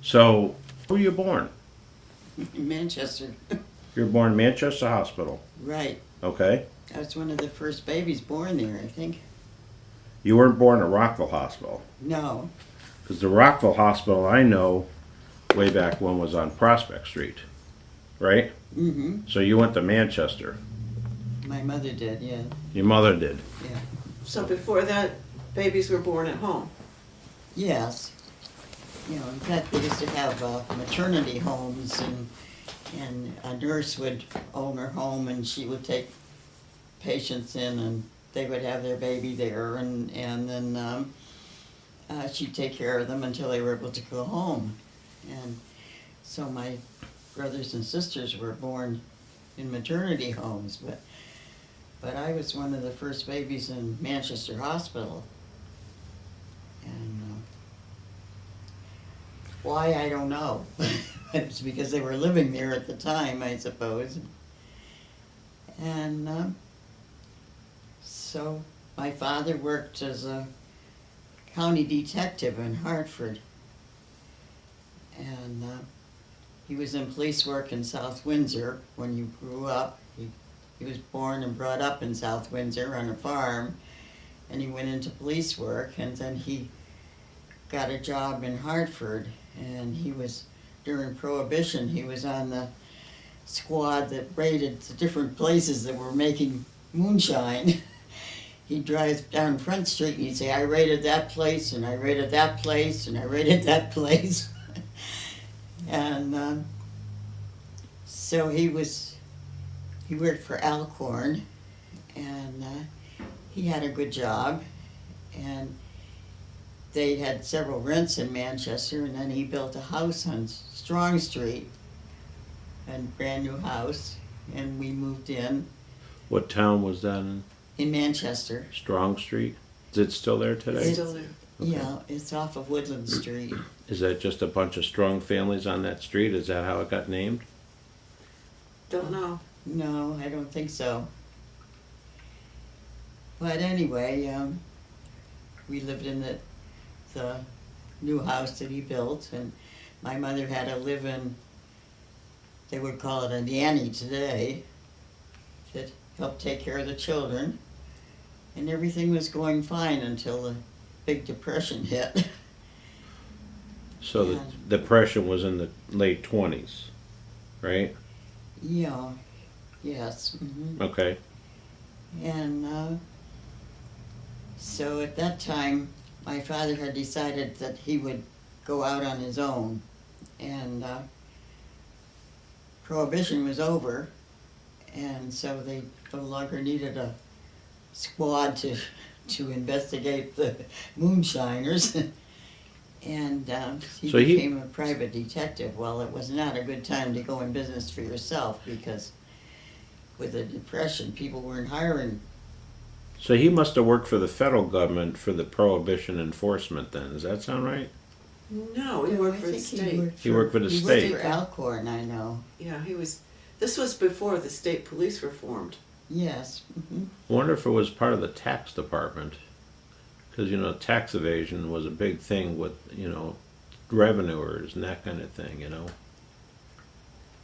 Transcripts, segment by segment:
So, where were you born? In Manchester. You were born in Manchester Hospital. Right. Okay. I was one of the first babies born there, I think. You weren't born at Rockville Hospital. No. Because the Rockville Hospital I know way back when was on Prospect Street. Right? Mm-hmm. So you went to Manchester. My mother did, yeah. Your mother did. Yeah. So before that, babies were born at home. Yes. You know, in fact, they used to have maternity homes, and a nurse would own her home, and she would take patients in, and they would have their baby there, and then she'd take care of them until they were able to go home. And so my brothers and sisters were born in maternity homes, but I was one of the first babies in Manchester Hospital. And why, I don't know. It's because they were living there at the time, I suppose. And so my father worked as a county detective in Hartford. And he was in police work in South Windsor when you grew up. He was born and brought up in South Windsor on a farm, and he went into police work, and then he got a job in Hartford, and he was, during Prohibition, he was on the squad that raided the different places that were making moonshine. He'd drive down Front Street and he'd say, I raided that place, and I raided that place, and I raided that place. And so he worked for Alcorn, and he had a good job, and they had several rents in Manchester, and then he built a house on Strong Street, a brand new house, and we moved in What town was that in? Manchester. Strong Street? Is it still there today? It's- Still there. Okay. Yeah, it's off of Woodland Street. Is that just a bunch of strong families on that street? Is that how it got named? Don't know. No, I don't think so. But anyway, we lived in the new house that he built, and my mother had to live in, they would call it a nanny today, that helped take care of the children. And everything was going fine until the Big Depression hit. So Yeah. the depression was in the late 20s, right? Yeah, yes. Okay. And so at that time, my father had decided that he would go out on his own. And Prohibition was over, and so they no longer needed a squad to investigate the moonshiners. And he So he- became a private detective. Well, it was not a good time to go in business for yourself, because with the Depression, people weren't hiring. So he must have worked for the federal government for the prohibition enforcement then. Does that sound right? No, he worked for the state. He worked for the He state. worked for Alcorn, I know. Yeah, this was before the state police were formed. Yes. I wonder if it was part of the tax department. Because, tax evasion was a big thing with, revenuers and that kind of thing,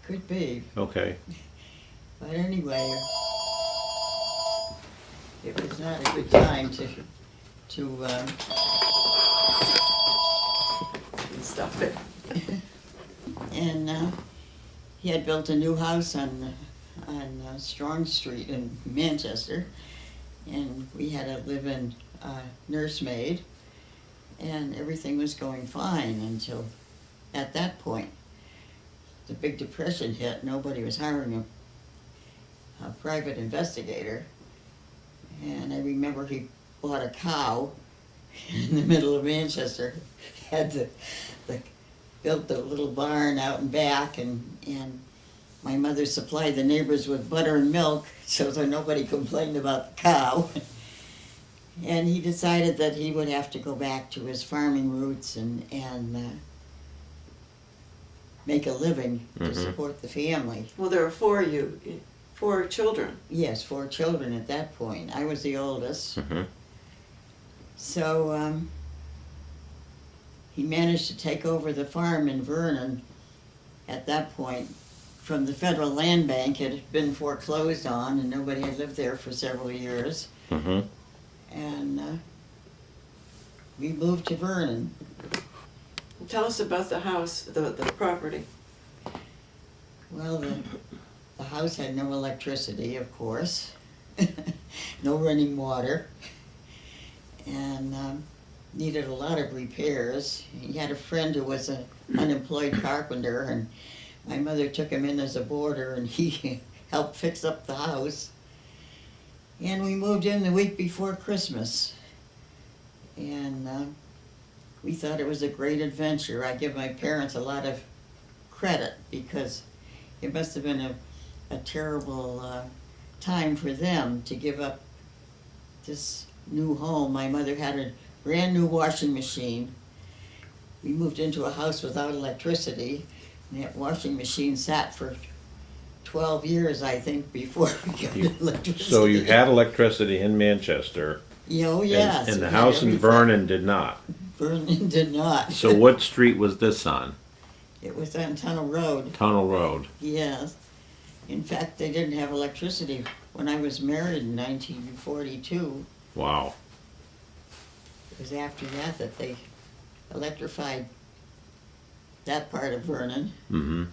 Could be. Okay. But anyway, it was not a good time to Stop it. and he had built a new house on Strong Street in Manchester, and we had a live-in nursemaid, and everything was going fine until at that point the Big Depression hit. Nobody was hiring a private investigator, and I remember he bought a cow in the middle of Manchester, had built a little barn out in back, and my mother supplied the neighbors with butter and milk so that nobody complained about the cow. And he decided that he would have to go back to his farming roots and make a living to support the family. Well, there were four children. Yes, 4 children at that point. I was the oldest. Mm-hmm. So he managed to take over the farm in Vernon at that point from the federal land bank. It had been foreclosed on and nobody had lived there for several years. Mm-hmm. And we moved to Vernon. Tell us about the house, the property. Well, the house had no electricity, of course, no running water, and needed a lot of repairs. He had a friend who was an unemployed carpenter, and my mother took him in as a boarder, and he helped fix up the house. And we moved in the week before Christmas, and we thought it was a great adventure. I give my parents a lot of credit because it must have been a terrible time for them to give up this new home. My mother had a brand new washing machine. We moved into a house without electricity, and that washing machine sat for 12 years, I think, before we got electricity. So you had electricity in Manchester, Oh, yes. and the we house had in everything. Vernon did not. Vernon did not. So what street was this on? It was on Tunnel Road, Tunnel Road. yes. In fact, they didn't have electricity when I was married in 1942. Wow. It was after that that they electrified that part of Vernon. Mm-hmm.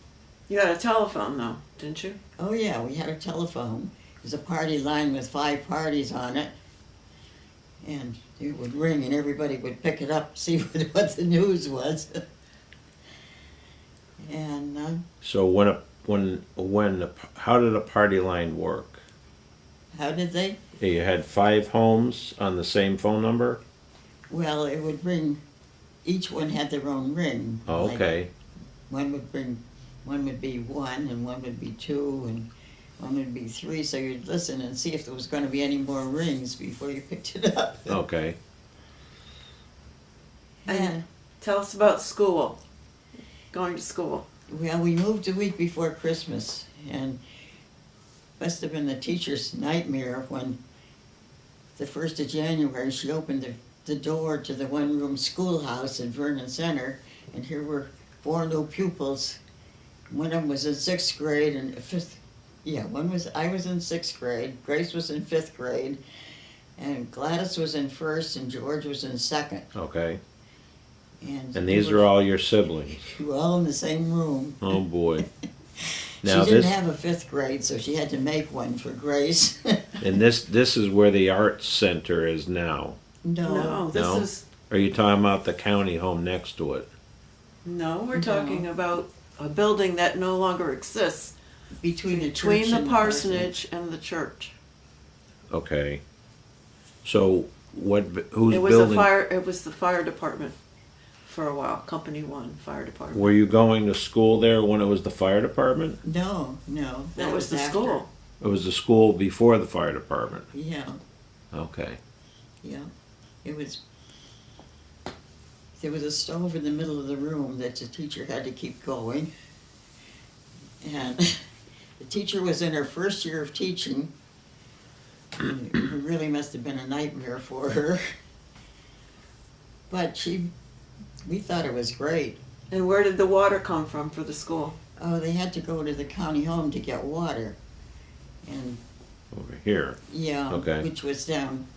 You had a telephone though, didn't you? Oh yeah, we had a telephone. It was a party line with 5 parties on it. And it would ring and everybody would pick it up, see what the news was. And So how did a party line work? how did they? You had 5 homes on the same phone number? Well, it would ring, each one had their own ring. Oh, Like, okay. one would be 1 and one would be 2 and one would be 3, so you'd listen and see if there was going to be any more rings before you picked it up. Okay. And, Tell us about school. Going to school. well, we moved a week before Christmas, and must have been the teacher's nightmare when the 1st of January she opened the door to the one-room schoolhouse in Vernon Center, and here were 4 new pupils. One of them was in 6th grade and 5th. Yeah, I was in 6th grade, Grace was in 5th grade, and Gladys was in 1st, and George was in 2nd. Okay. And These are all your siblings. we were all in the same room. Oh boy. She Now didn't this have a 5th grade, so she had to make one for Grace. and this is where the arts center is now. No, this No? is Are you talking about the county home next to it? no. We're No. talking about a building that no longer exists Between the between church the and parsonage and the church. Okay. So who's It was building? It was the fire department for a while. Company 1 fire department. Were you going to school there when it was the fire department? No. That was the after. school. It was the school before the fire department. Yeah, Okay. yeah. It was. There was a stove in the middle of the room that the teacher had to keep going. And the teacher was in her 1st year of teaching. And it really must have been a nightmare for her. But we thought it was great. And where did the water come from for the school? Oh, they had to go to the county home to get water. And Over here. yeah, Okay. which was down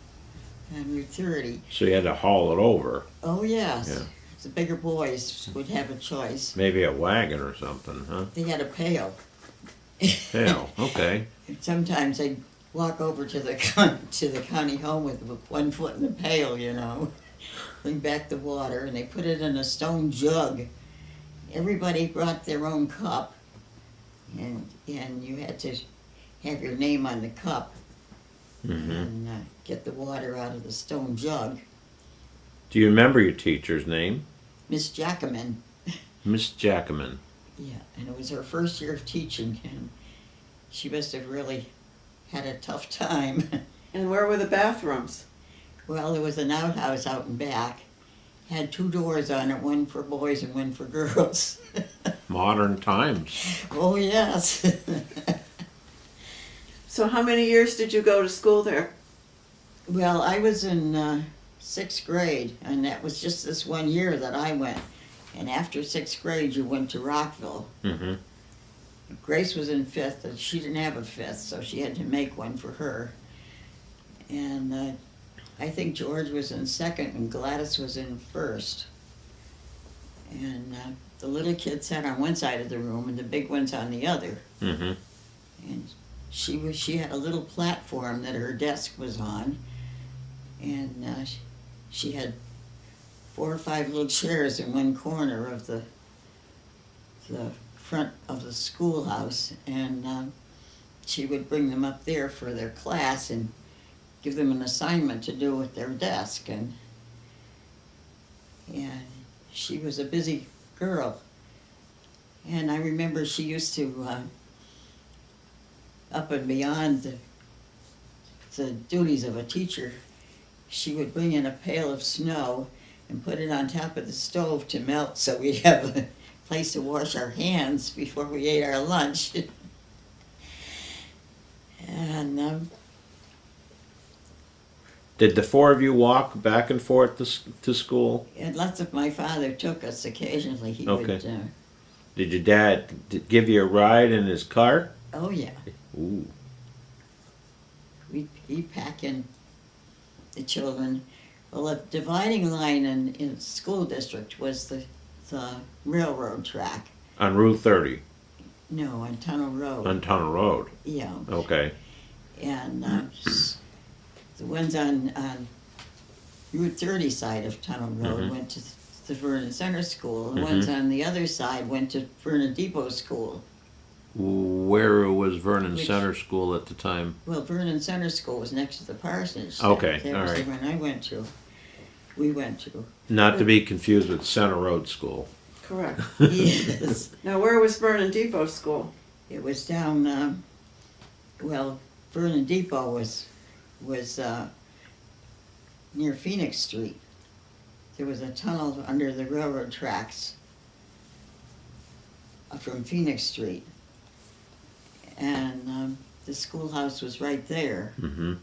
on Route 30. So you had to haul it over. Oh, yes. Yeah. The bigger boys would have a choice. Maybe a wagon or something, huh? They had a pail. Hell, okay. And sometimes they'd walk over to the county home with 1 foot in the pail, bring back the water, and they put it in a stone jug. Everybody brought their own cup, and you had to have your name on the cup Hmm. and get the water out of the stone jug. Do you remember your teacher's name? Miss Jackaman. Miss Jackaman. Yeah, and it was her 1st year of teaching, and she must have really had a tough time. And where were the bathrooms? Well, there was an outhouse out in back. Had 2 doors on it, one for boys and one for girls. Modern times. Oh, yes. So how many years did you go to school there? Well, I was in 6th grade, and that was just this one year that I went. And after 6th grade, you went to Rockville. Mm-hmm. Grace was in 5th, and she didn't have a 5th, so she had to make one for her. And I think George was in 2nd, and Gladys was in 1st. And the little kid sat on one side of the room, and the big ones on the other. Mm-hmm. And she had a little platform that her desk was on, and she had 4 or 5 little chairs in one corner of the front of the schoolhouse, and she would bring them up there for their class and give them an assignment to do at their desk, and she was a busy girl. And I remember she used to up and beyond the duties of a teacher, she would bring in a pail of snow and put it on top of the stove to melt so we'd have a place to wash our hands before we ate our lunch. And Did the 4 of you walk back and forth to school? lots of my father took us occasionally. He Okay. would, Did your dad give you a ride in his car? oh yeah, Ooh. he'd pack in the children. Well, the dividing line in the school district was the railroad track. On Route 30, No, on Tunnel Road. on Tunnel Road. Yeah, Okay. and the ones on Route 30 side of Tunnel Road Mhm. went to the Vernon Center School. The ones on the other side went to Vernon Depot School. Where was Vernon Which- Center School at the time? Well, Vernon Center School was next to the parsonage. Okay, That all was right. the one I went to. We went to. Not to be confused with Center Road School. Correct. Yes. Now, where was Vernon Depot School? It was down, well, Vernon Depot was near Phoenix Street. There was a tunnel under the railroad tracks from Phoenix Street. And the schoolhouse was right there, Mm-hmm.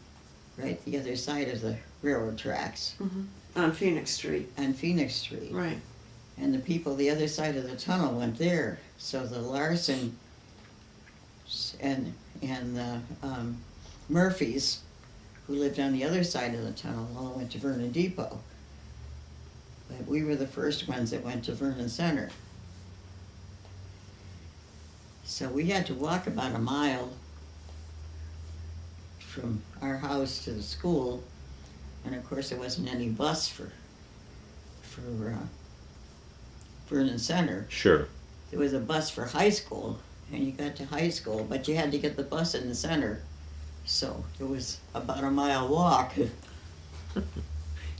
right the other side of the railroad tracks On Phoenix Street. on Phoenix Street. Right. And the people the other side of the tunnel went there. So the Larson and the Murphys, who lived on the other side of the tunnel, all went to Vernon Depot. But we were the first ones that went to Vernon Center. So we had to walk about a mile from our house to the school, and of course there wasn't any bus for Vernon Center. Sure. There was a bus for high school, and you got to high school, but you had to get the bus in the center. So it was about a mile walk.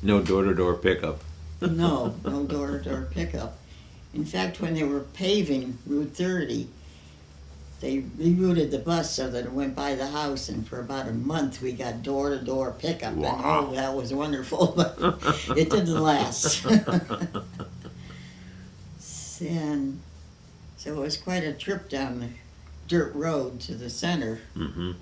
No door-to-door pickup. No door-to-door pickup. In fact, when they were paving Route 30, they rerouted the bus so that it went by the house, and for about a month we got door-to-door pickup. Wow. And oh, that was wonderful, but it didn't last. And so it was quite a trip down the dirt road to the center, Mm-hmm.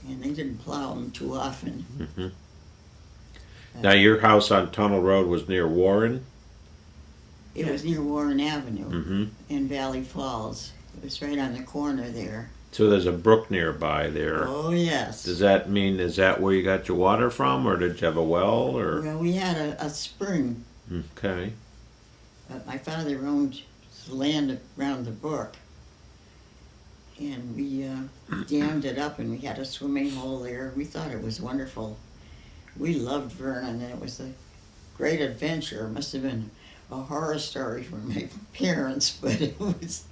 and they didn't plow them too often. Mm-hmm. Now your house on Tunnel Road was near Warren? It was near Warren Avenue Mm-hmm. in Valley Falls. It was right on the corner there. So there's a brook nearby there. Oh, yes. Does that mean, is that where you got your water from, or did you have a well, or? Well, we had a spring, Okay. but my father owned the land around the brook. And we dammed it up, and we had a swimming hole there. We thought it was wonderful. We loved Vernon, and it was a great adventure. It must have been a horror story for my parents, but it was,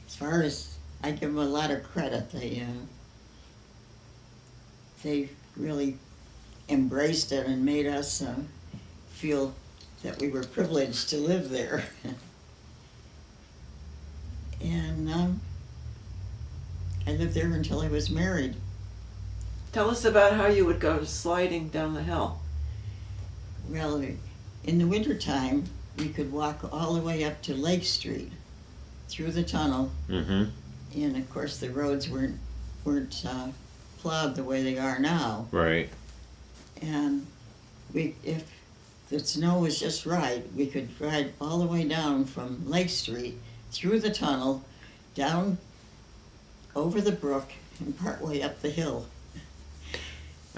as far as, I give them a lot of credit. They really embraced it and made us feel that we were privileged to live there. And I lived there until I was married. Tell us about how you would go sliding down the hill. Well, in the wintertime, we could walk all the way up to Lake Street through the tunnel. Mm-hmm. And of course, the roads weren't plowed the way they are now. Right. And if the snow was just right, we could ride all the way down from Lake Street, through the tunnel, down over the brook, and partway up the hill.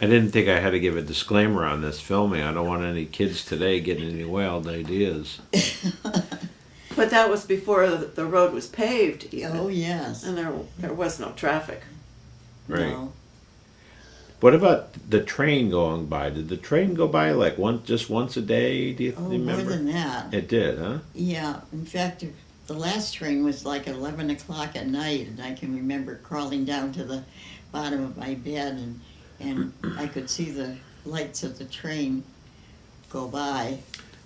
I didn't think I had to give a disclaimer on this filming. I don't want any kids today getting any wild ideas. But that was before the road was paved even. Oh, yes. And there was no traffic. Right. No. What about the train going by? Did the train go by like just once a day? Do you Oh, more remember? than that. It did, huh? Yeah, in fact, the last train was like 11 o'clock at night, and I can remember crawling down to the bottom of my bed, and I could see the lights of the train go by.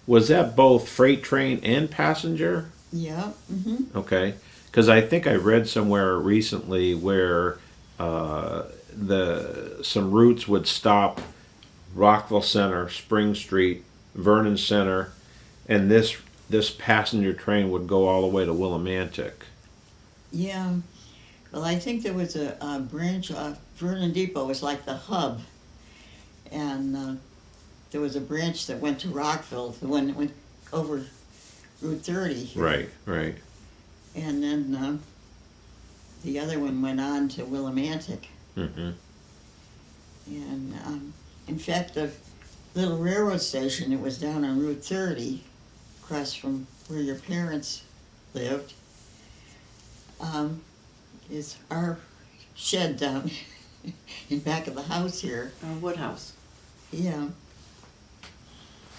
Was that both freight train and passenger? Yeah, mm-hmm. Okay, because I think I read somewhere recently where some routes would stop Rockville Center, Spring Street, Vernon Center, and this passenger train would go all the way to Willimantic. Yeah. Well, I think there was a branch off Vernon Depot was like the hub, and there was a branch that went to Rockville, the one that went over Route 30 here. Right, right. And then the other one went on to Willimantic. Mm-hmm. And in fact, the little railroad station that was down on Route 30, across from where your parents lived, is our shed down in back of the house here. Woodhouse. Yeah,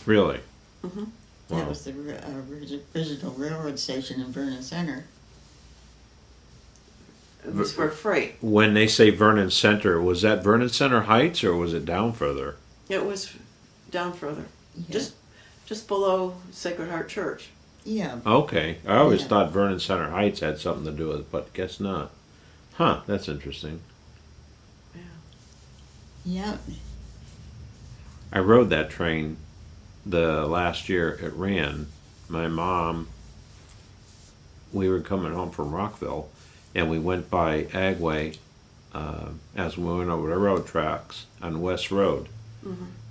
Really? Mm-hmm. that Wow. was the original railroad station in Vernon Center. It was for freight. When they say Vernon Center, was that Vernon Center Heights or was it down further? It was down further. Yeah. Just below Sacred Heart Church. Yeah, Okay. I always Yeah. thought Vernon Center Heights had something to do with it, but guess not. Huh, that's interesting. yeah. I rode that train the last year it ran. My mom, we were coming home from Rockville, and we went by Agway as we went over the road tracks on West Road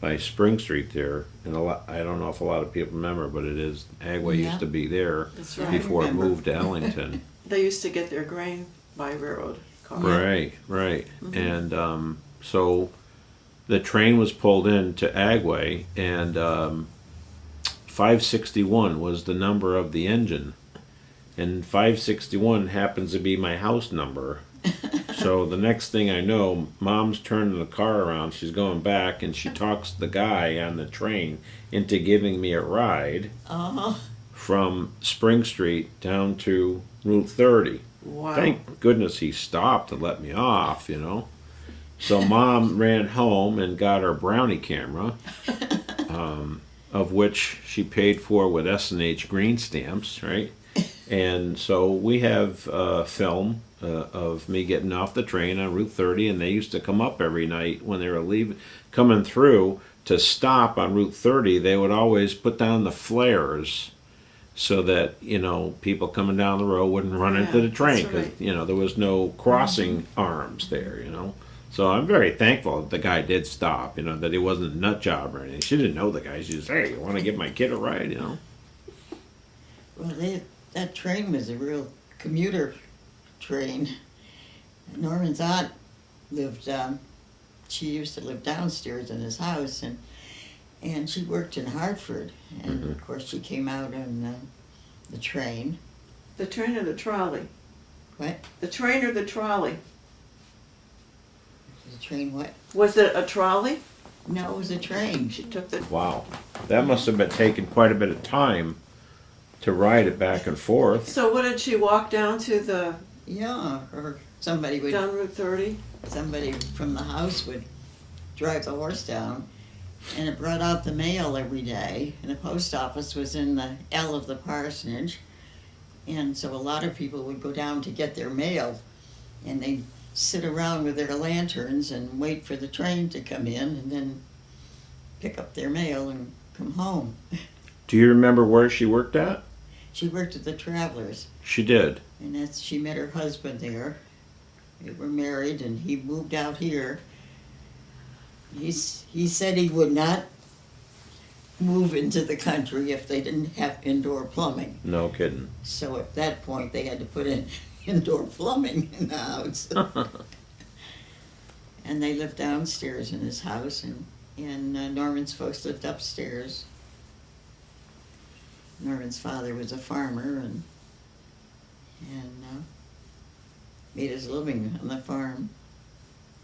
by Spring Street there. And I don't know if a lot of people remember, but it is Agway Yeah. used to be there That's I right. before it remember. moved to Ellington. They used to get their grain by railroad car. Right, right. And so the train was pulled into Agway, and 561 was the number of the engine. And 561 happens to be my house number. So the next thing I know, Mom's turning the car around, she's going back, and she talks the guy on the train into giving me a ride Uh-huh. from Spring Street down to Route 30. Wow. Thank goodness he stopped to let me off, you know. So Mom ran home and got her brownie camera, of which she paid for with S&H green stamps, right? And so we have film of me getting off the train on Route 30, and they used to come up every night when they were coming through to stop on Route 30. They would always put down the flares so that, you know, people coming down the road wouldn't run into the train, that's because right. you know, there was no crossing arms there, you know. So I'm very thankful that the guy did stop, you know, that he wasn't a nut job or anything. She didn't know the guy. She just, hey, you want to give my kid a ride, you know? Well, that train was a real commuter train. Norman's aunt lived, she used to live downstairs in his house, and she worked in Hartford. And of course, she came out on the train. The train or the trolley? What? The train or the trolley? The train what? Was it a trolley? No, it was a train. She took the. Wow. That must have been taking quite a bit of time to ride it back and forth. So what did she walk down to the Yeah, or somebody down Route 30? somebody from the house would drive the horse down, and it brought out the mail every day, and the post office was in the L of the parsonage, and so a lot of people would go down to get their mail, and they'd sit around with their lanterns and wait for the train to come in, and then pick up their mail and come home. Do you remember where she worked at? She worked at the Travelers, She did. and she met her husband there. They were married, and he moved out here. He said he would not move into the country if they didn't have indoor plumbing. No kidding. So at that point, they had to put in indoor plumbing in the house. And they lived downstairs in his house, and Norman's folks lived upstairs. Norman's father was a farmer and made his living on the farm.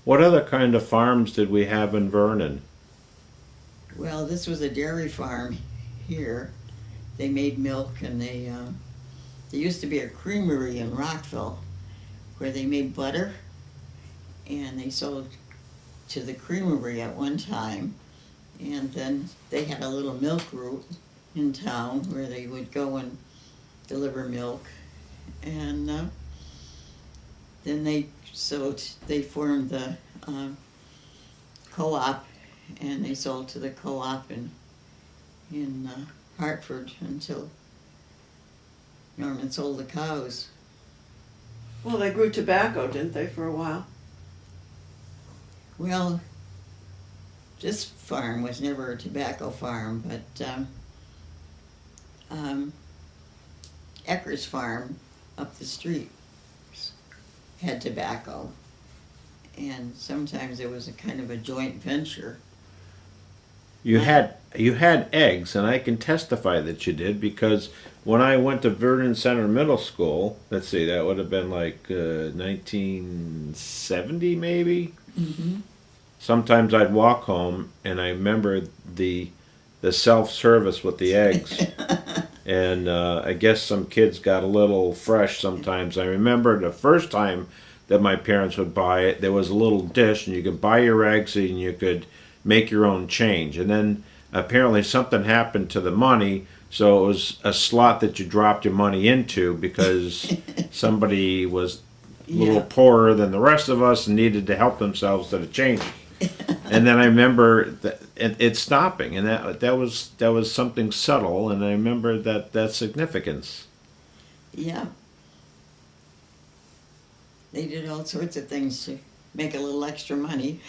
What other kind of farms did we have in Vernon? Well, this was a dairy farm here. They made milk, and there used to be a creamery in Rockville where they made butter, and they sold to the creamery at one time. And then they had a little milk route in town where they would go and deliver milk. And then they formed the co-op, and they sold to the co-op in Hartford until Norman sold the cows. Well, they grew tobacco, didn't they, for a while? Well, this farm was never a tobacco farm, but Ecker's farm up the street had tobacco, and sometimes it was a kind of a joint venture. You had eggs, and I can testify that you did, because when I went to Vernon Center Middle School, let's see, that would have been like 1970 maybe. Mm-hmm. Sometimes I'd walk home, and I remember the self-service with the eggs. And I guess some kids got a little fresh sometimes. I remember the first time that my parents would buy it, there was a little dish, and you could buy your eggs and you could make your own change. And then apparently something happened to the money, so it was a slot that you dropped your money into because somebody was a little poorer than the rest of us and needed to help themselves to the change. And then I remember it stopping, and that was something subtle, and I remember that significance. Yeah. They did all sorts of things to make a little extra money.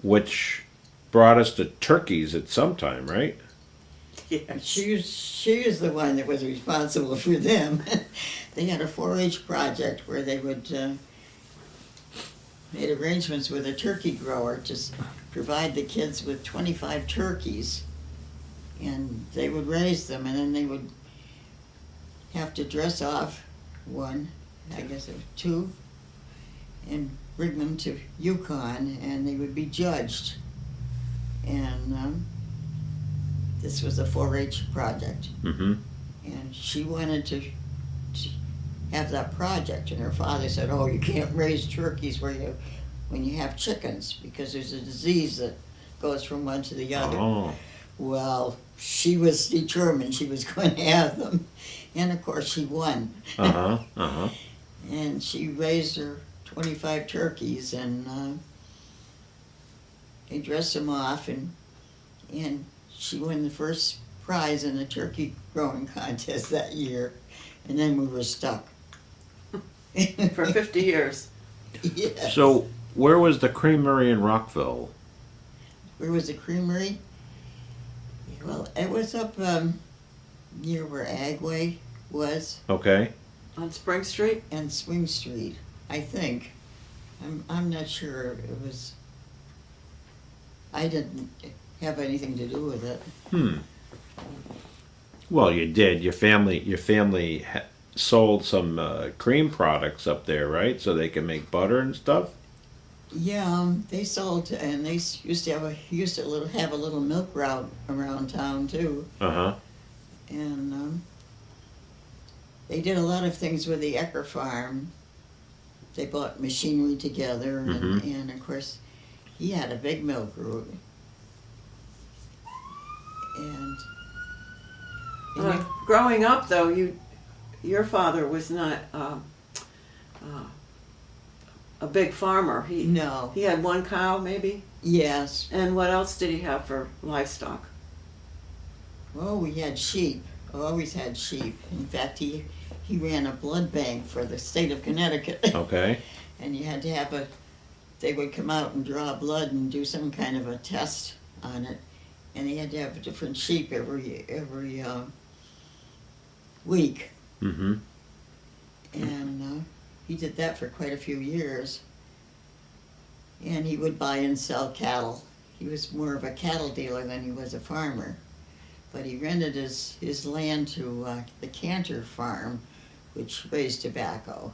Which brought us to turkeys at some time, right? Yes. She was the one that was responsible for them. They had a 4-H project where they would made arrangements with a turkey grower to provide the kids with 25 turkeys, and they would raise them, and then they would have to dress off one, I guess it was 2, and bring them to Yukon, and they would be judged. And this was a 4-H project. Mm-hmm. And she wanted to have that project, and her father said, "Oh, you can't raise turkeys when you have chickens, because there's a disease that goes from one to the other." Oh. Well, she was determined she was going to have them, and of course she won. And she raised her 25 turkeys, and they dressed them off, and she won the first prize in the turkey growing contest that year, and then we were stuck. For 50 years. Yes. So where was the creamery in Rockville? Where was the creamery? Well, it was up near where Agway was, Okay. On Spring Street? and Swing Street, I think. I'm not sure. It was. I didn't have anything to do with it. Well, you did. Your family sold some cream products up there, right? So they can make butter and stuff. Yeah, they sold, and they used to have a little milk route around town too, and they did a lot of things with the Ecker farm. They bought machinery together, and of course, he had a big milk route, and Growing up, though, your father was not a big farmer. no, He had one cow, maybe? yes. And what else did he have for livestock? Well, we had sheep. Always had sheep. In fact, he ran a blood bank for the state of Connecticut. Okay. And you had to have they would come out and draw blood and do some kind of a test on it, and they had to have a different sheep every week. Mm-hmm. And he did that for quite a few years. And he would buy and sell cattle. He was more of a cattle dealer than he was a farmer. But he rented his land to the Cantor farm, which raised tobacco.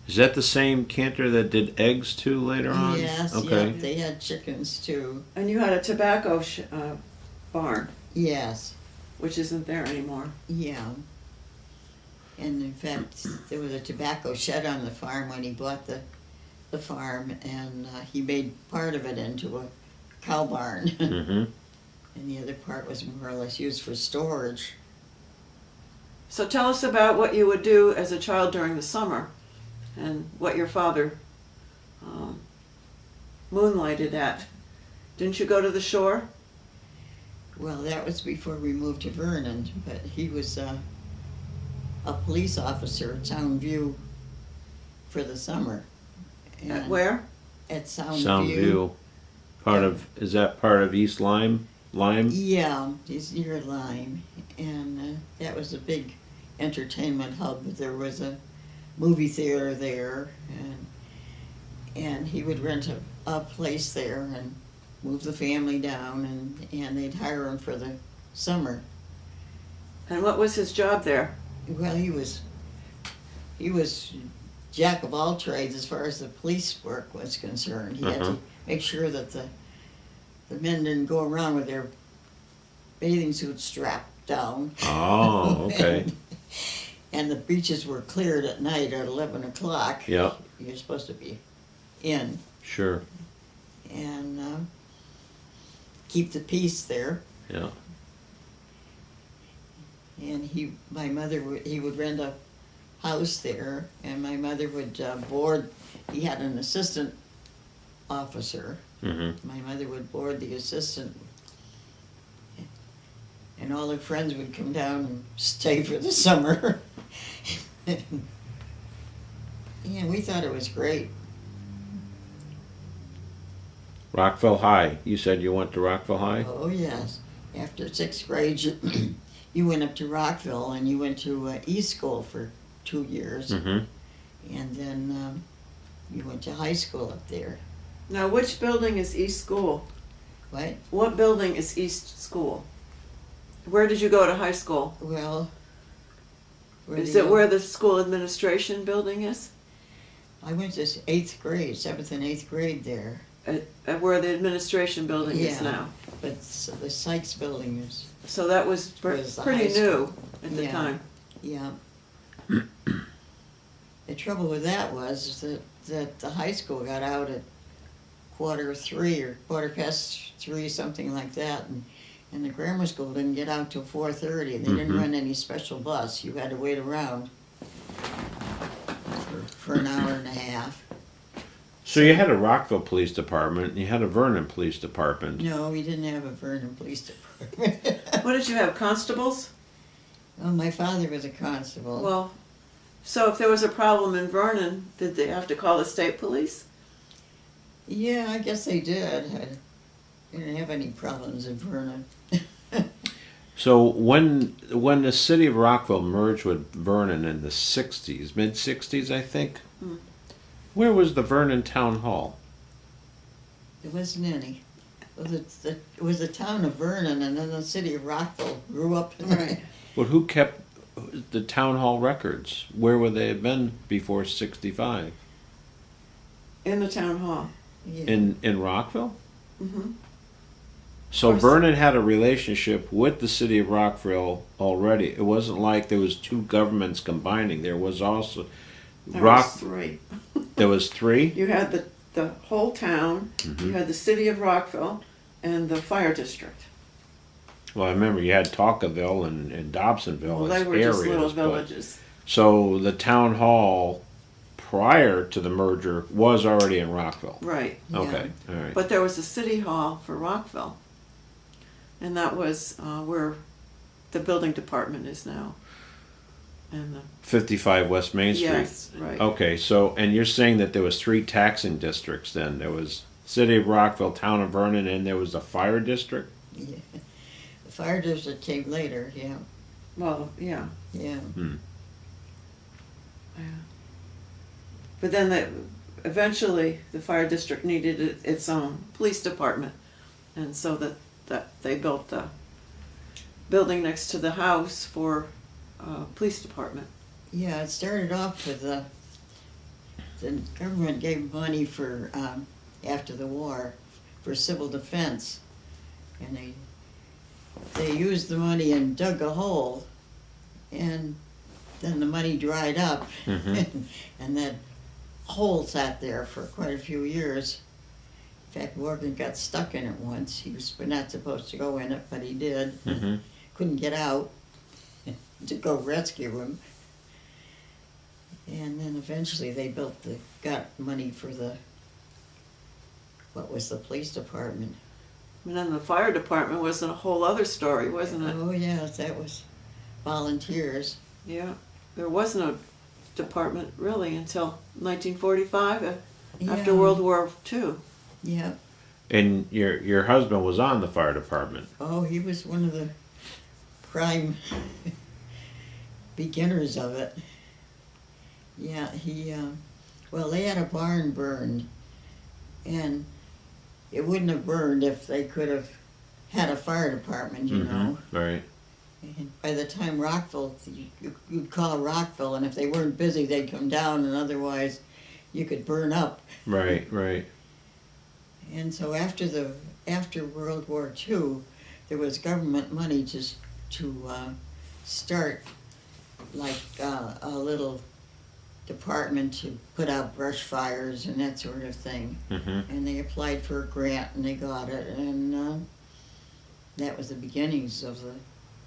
Is that the same Cantor that did eggs too later on? Yes, Okay. yeah, they had chickens too. And you had a tobacco barn, Yes, which isn't there anymore. yeah. And in fact, there was a tobacco shed on the farm when he bought the farm, and he made part of it into a cow barn. Mm-hmm. And the other part was more or less used for storage. So tell us about what you would do as a child during the summer, and what your father moonlighted at. Didn't you go to the shore? Well, that was before we moved to Vernon, but he was a police officer at Sound View for the summer. At And where? At Sound View. Is that part of East Lyme? Yeah, he's near Lyme, and that was a big entertainment hub. There was a movie theater there, and he would rent a place there and move the family down, and they'd hire him for the summer. And what was his job there? Well, he was jack of all trades as far as the police work was concerned. He had to make sure that the men didn't go around with their bathing suits strapped down. Oh, okay. And the beaches were cleared at night at 11 o'clock. Yeah. You're supposed to be in. Sure. And keep the peace there. Yeah. And he would rent a house there, and my mother would board. He had an assistant officer. Mm-hmm. My mother would board the assistant, and all her friends would come down and stay for the summer. Yeah, we thought it was great. Rockville High. You said you went to Rockville High? Oh yes. After 6th grade, you went up to Rockville, and you went to East School for 2 years, Mm-hmm. and then you went to high school up there. Now, which building is East School? What? What building is East School? Where did you go to high school? Well, Is it where the school administration building is? I went to 8th grade, 7th and 8th grade there. At where the administration building is Yeah. now. But the Sykes building is, So that was Was the pretty high new at the Yeah. time. yeah. The trouble with that was that the high school got out at 2:45 or 3:15, something like that, and the grammar school didn't get out till 4:30, and they didn't Mhm. run any special bus. You had to wait around for an hour and a half. So you had a Rockville Police Department, and you had a Vernon Police Department. No, we didn't have a Vernon Police Department. What did you have, constables? Well, my father was a constable. Well, so if there was a problem in Vernon, did they have to call the state police? Yeah, I guess they did. I didn't have any problems in Vernon. So when the city of Rockville merged with Vernon in the 60s, mid-60s, I think, where was the Vernon Town Hall? There wasn't any. It was the town of Vernon, and then the city of Rockville grew up in Right. But who kept the town hall records? Where would they have been before 65? In the town hall. Yeah. In Rockville? Mm-hmm. So Of course. Vernon had a relationship with the city of Rockville already. It wasn't like there was two governments combining. There was also There was three. There was three. You had the whole town, you had the city of Rockville, and the fire district. Well, I remember you had Talkaville and Dobsonville Well, as they were areas. just little but- villages. So the town hall prior to the merger was already in Rockville. Right. Yeah. Okay, all right. But there was a city hall for Rockville. And that was where the building department is now. and the 55 West Main Street. yes, right. Okay, so, and you're saying that there was 3 taxing districts then? There was City of Rockville, Town of Vernon, and there was a fire district? Yeah. The fire district came later, yeah, Well, yeah, yeah. yeah. But then eventually the fire district needed its own police department, and so that they built the building next to the house for police department. Yeah, it started off with the government gave money for, after the war, for civil defense. And they used the money and dug a hole, and then the money dried up. Mhm. And that hole sat there for quite a few years. In fact, Morgan got stuck in it once. He was not supposed to go in it, but he did. Mhm. Couldn't get out to go rescue him. And then eventually they got money for what was the police department? And then the fire department was a whole other story, wasn't it? Oh, yes, that was volunteers. Yeah, there was no department really until 1945, after Yeah. World War II. Yeah. And your husband was on the fire department. Oh, he was one of the prime beginners of it. Yeah, well, they had a barn burned, and it wouldn't have burned if they could have had a fire department, you know. Right. And by the time Rockville, you'd call Rockville, and if they weren't busy, they'd come down, and otherwise you could burn up. Right, right. And so after World War II, there was government money to start like a little department to put out brush fires and that sort of thing. Mm-hmm. And they applied for a grant and they got it, and that was the beginnings of the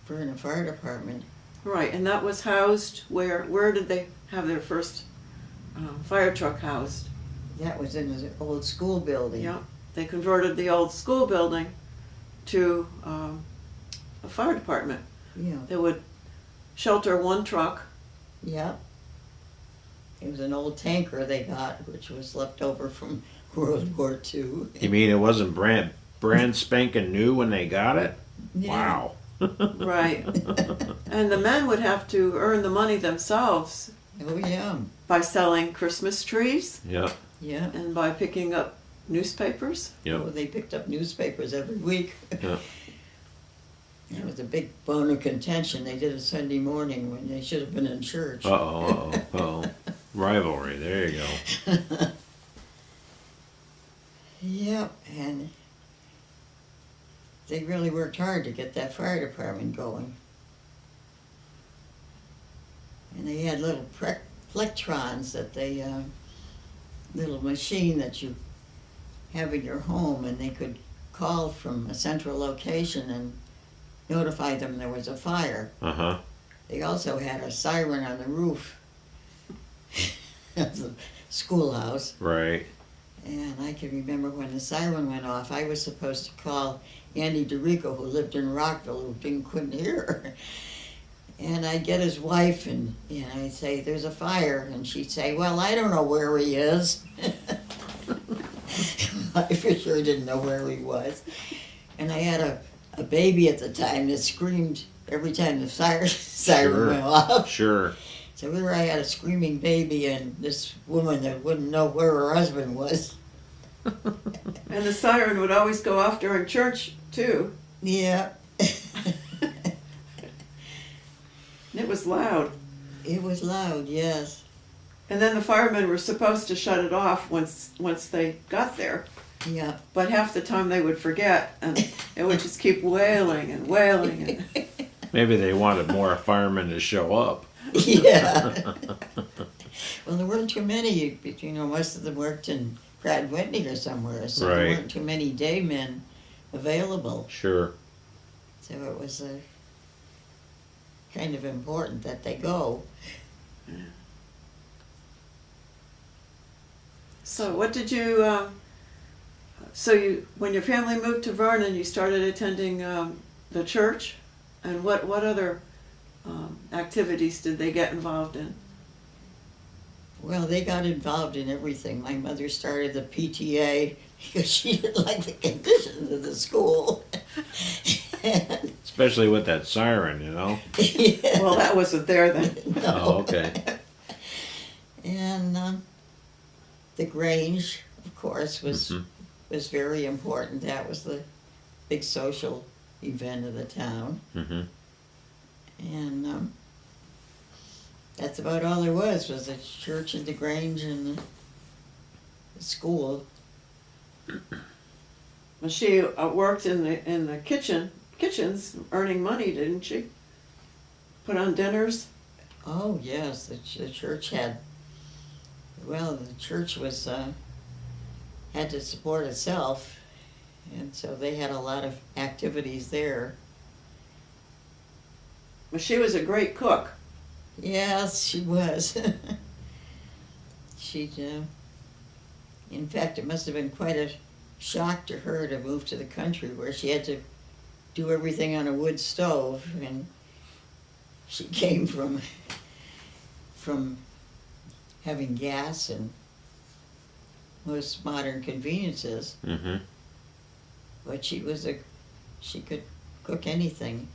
Vernon Fire Department. Right, and that was housed where did they have their first fire truck housed? That was in the old school building. Yeah, they converted the old school building to a fire department. Yeah. They would shelter one truck. Yeah. It was an old tanker they got, which was left over from World War II. You mean it wasn't brand spanking new when they got it? Yeah. Wow. Right. And the men would have to earn the money themselves Oh, yeah. by selling Christmas trees Yeah. Yeah. and by picking up newspapers. Yep. Oh, they picked up newspapers every week. Yeah. That was a big bone of contention. They did it Sunday morning when they should have been in church. Uh-oh. Rivalry. There you go. Yep, and they really worked hard to get that fire department going. And they had little plectrons that little machine that you have in your home, and they could call from a central location and notify them there was a fire. Uh-huh. They also had a siren on the roof of the schoolhouse. Right. And I can remember when the siren went off, I was supposed to call Andy DeRico, who lived in Rockville, who couldn't hear. And I'd get his wife, and I'd say, "There's a fire." And she'd say, "Well, I don't know where he is." I for sure didn't know where he was. And I had a baby at the time that screamed every time the siren Sure. went off. Sure. So here I had a screaming baby and this woman that wouldn't know where her husband was. And the siren would always go off during church, too. Yeah. And it was loud. It was loud, yes. And then the firemen were supposed to shut it off once they got there. Yeah. But half the time they would forget, and it would just keep wailing and wailing. And Maybe they wanted more firemen to show up. Yeah. Well, there weren't too many. Most of them worked in Pratt Whitney or somewhere, so there Right. weren't too many day men available. Sure. So it was kind of important that they go. so what did you, when your family moved to Vernon, you started attending the church? And what other activities did they get involved in? Well, they got involved in everything. My mother started the PTA because she didn't like the conditions of the school. And, Especially with that siren, you know. yeah, Well, that wasn't there then. Oh, okay. and the Grange, of course, Mhm. was very important. That was the big social event of the town. Mm-hmm. And that's about all there was the church and the Grange and the school. Well, she worked in the kitchens, earning money, didn't she? Put on dinners. Oh, yes, the church had, well, the church was, had to support itself, and so they had a lot of activities there. Well, she was a great cook. Yes, she was. She, in fact, it must have been quite a shock to her to move to the country where she had to do everything on a wood stove, and she came from having gas and most modern conveniences, Mm-hmm. but she could cook anything,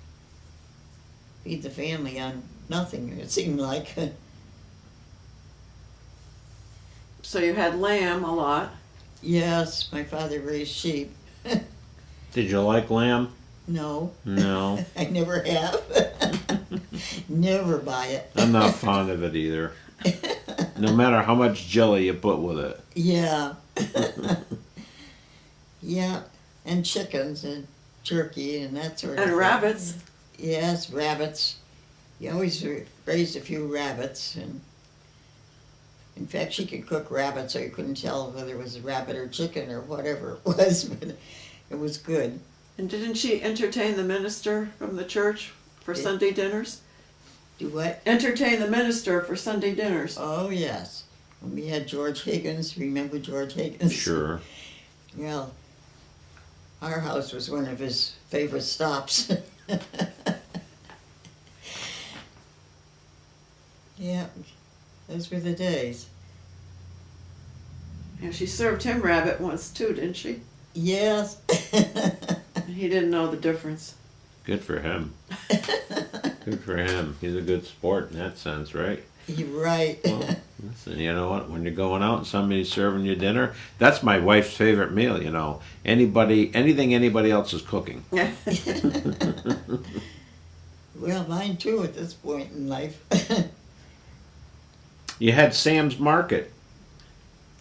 feed the family on nothing, it seemed like. So you had lamb a lot. Yes, my father raised sheep. Did you like lamb? No, No. I never have. Never buy it. I'm not fond of it either. No matter how much jelly you put with it. Yeah. Yeah, and chickens and turkey and that sort of And thing. rabbits. Yes, rabbits. You always raised a few rabbits, and in fact, she could cook rabbit, so you couldn't tell whether it was a rabbit or chicken or whatever it was, but it was good. And didn't she entertain the minister from the church for Yeah. Sunday dinners? Do what? Entertain the minister for Sunday dinners. Oh, yes. When we had George Higgins, remember George Higgins? Sure. Well, our house was one of his favorite stops. Yeah, those were the days. And she served him rabbit once too, didn't she? Yes. And he didn't know the difference. Good for him. Good for him. He's a good sport in that sense, right? You're right. Well, listen, you know what? When you're going out and somebody's serving you dinner, that's my wife's favorite meal, you know. Anything anybody else is cooking. Well, mine too at this point in life. You had Sam's Market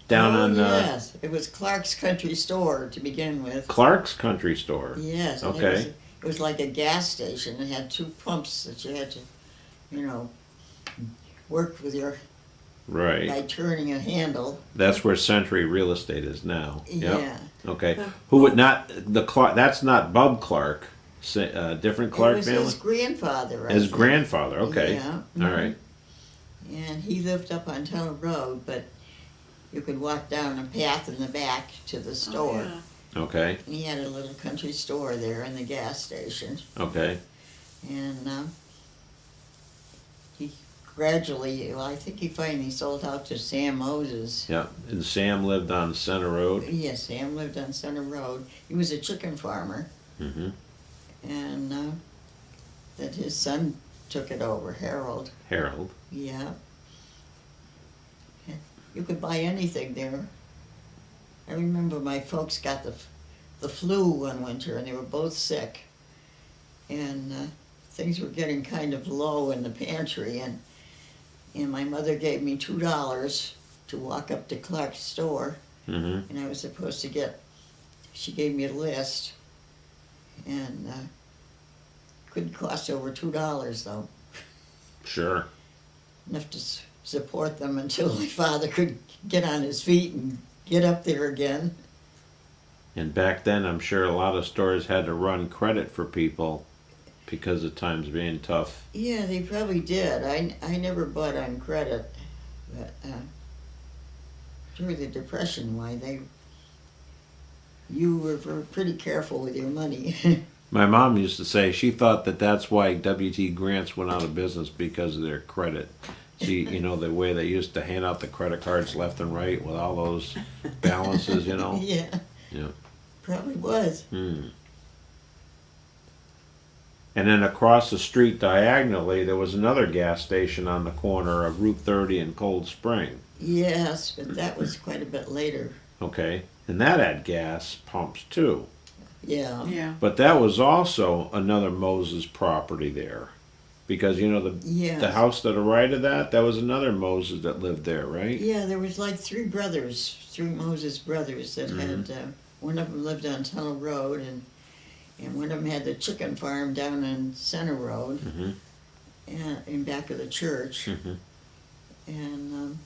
down Oh, on yes, it was Clark's Country Store to begin with. Clark's Country Store. Yes. And Okay. It was like a gas station. It had two pumps that you had to, work with by Right. turning a handle. That's where Century Real Estate is now. Yep. Yeah. Okay. Yeah. Who would not the Clark? That's not Bub Clark. Different Clark it was family. his grandfather. I His think. grandfather. Okay. Yeah. All right. And he lived up on Tunnel Road, but you could walk down a path in the back to the store. Oh, yeah. Okay. And he had a little country store there in the gas station. Okay. And he gradually, well, I think he finally sold out to Sam Moses. Yeah. And Sam lived on Center Road. Yes, Sam lived on Center Road. He was a chicken farmer, Mm-hmm. and that his son took it over, Harold. Harold. Yeah. You could buy anything there. I remember my folks got the flu one winter, and they were both sick. And things were getting kind of low in the pantry, and my mother gave me $2 to walk up to Clark's store, Mm-hmm. and I was supposed to she gave me a list, and couldn't cost over $2 though. Sure. Enough to support them until my father could get on his feet and get up there again. And back then, I'm sure a lot of stores had to run credit for people because of times being tough. Yeah, they probably did. I never bought on credit, but during the Depression, you were pretty careful with your money. My mom used to say she thought that that's why W.T. Grants went out of business because of their credit. She, the way they used to hand out the credit cards left and right with all those balances, Yeah, Yeah. probably was. Hmm. And then across the street diagonally, there was another gas station on the corner of Route 30 and Cold Spring. Yes, but that was quite a bit later. Okay. And that had gas pumps too. Yeah. Yeah. But that was also another Moses property there. Because, the Yes. house to the right of that was another Moses that lived there, right? Yeah, there was like three Moses brothers that had, one of them lived on Tunnel Road and one of them had the chicken farm down on Center Road Mm-hmm. and in back of the church. Mm-hmm. And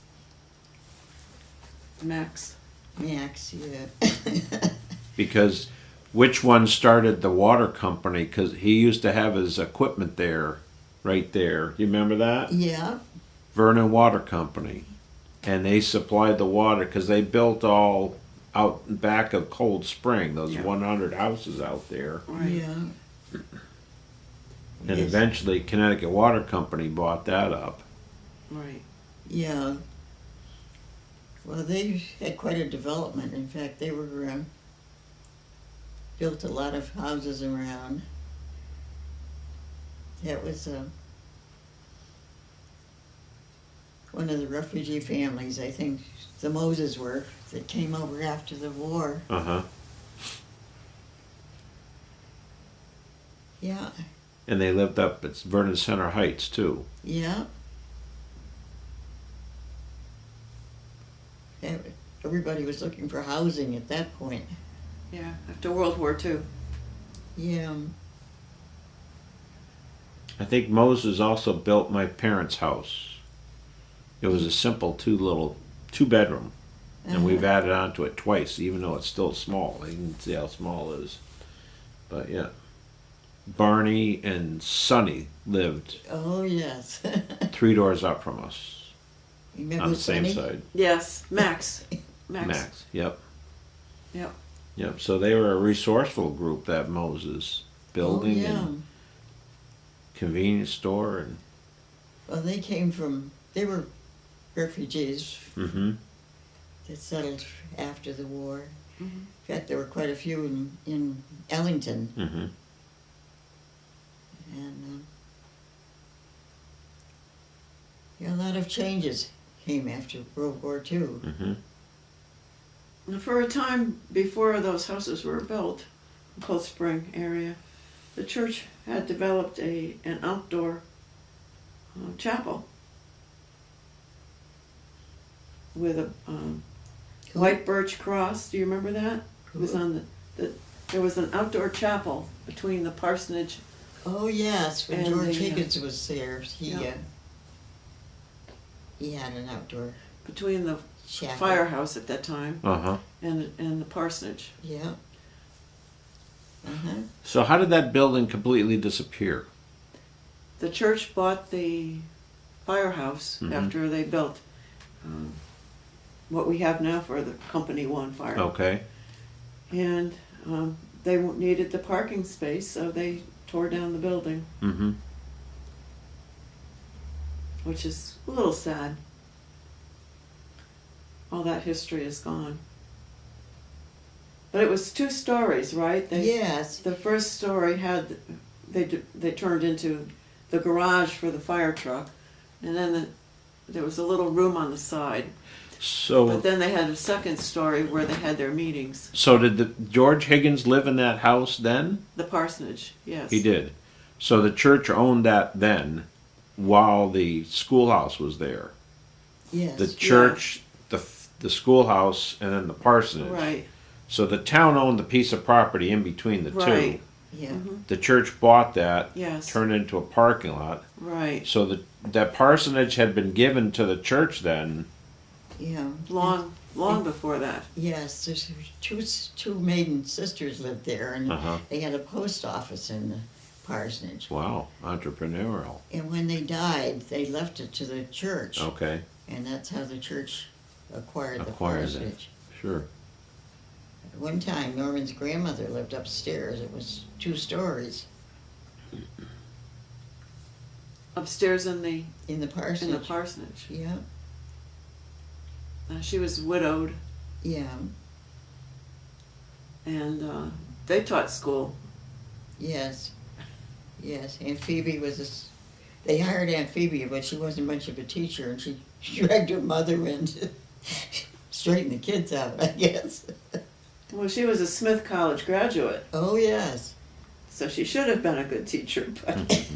Max. Max, yeah. Because which one started the water company? Because he used to have his equipment there, right there. You remember that? Yeah, Vernon Water Company. And they supplied the water because they built all out back of Cold Spring, those Yeah. 100 houses out there. Right. yeah. And Yes. eventually Connecticut Water Company bought that up. Right. Yeah. Well, they had quite a development. In fact, they were built a lot of houses around. That was one of the refugee families, I think the Moses were, that came over after the war. Uh-huh. Yeah, And they lived up at Vernon Center Heights too. yeah. Everybody was looking for housing at that point. Yeah. After World War II. Yeah. I think Moses also built my parents' house. It was a simple two bedroom. And we've added on to it twice, even though it's still small. You can see how small it is. But yeah. Barney and Sonny lived Oh, yes. 3 doors up from us. You remember On the same Sonny? side. Yes. Max. Max. Yep. Yep. Yep. So they were a resourceful group, that Moses. Building Oh, yeah. and convenience store and Well, they were refugees mm-hmm. that settled after the war. Mhm. In fact, there were quite a few in Ellington. Mm-hmm. And yeah, a lot of changes came after World War II. Mm-hmm. And for a time before those houses were built, in Cold Spring area, the church had developed an outdoor chapel with a white birch cross. Do you remember that? It was on there was an outdoor chapel between the parsonage. Oh, yes, when And George the, Higgins was there, yeah. He had an outdoor Between the chapel. firehouse at that time Uh-huh. and the parsonage. Yeah. Uh-huh. So how did that building completely disappear? The church bought the firehouse Mhm. after they built what we have now for the Company One fire. Okay. And they needed the parking space, so they tore down the building, Mm-hmm. which is a little sad. All that history is gone. But it was 2 stories, right? Yes. The first story had they turned into the garage for the fire truck, and then there was a little room on the side. So But then they had a second story where they had their meetings. so did George Higgins live in that house then? The parsonage, yes. He did. So the church owned that then while the schoolhouse was there. Yes. The church, the schoolhouse, and then the parsonage. Right. So the town owned the piece of property in between the Right. two. Yeah. Mhm. The church bought that, Yes. turned it into a parking lot. Right. So that parsonage had been given to the church then. Yeah. Long before that. Yes, there's two maiden sisters lived there, and Uh-huh. they had a post office in the parsonage. Wow, entrepreneurial. And when they died, they left it to the church, Okay, and that's how the church acquired the Acquired it. parsonage. sure. One time, Norman's grandmother lived upstairs. It was 2 stories Upstairs in the parsonage. parsonage. Yeah, She was widowed, yeah, and they taught school. yes, yes. Aunt Phoebe was they hired Aunt Phoebe, but she wasn't much of a teacher, and she dragged her mother in to straighten the kids out, I guess. Well, she was a Smith College graduate, Oh, yes. so she should have been a good teacher, but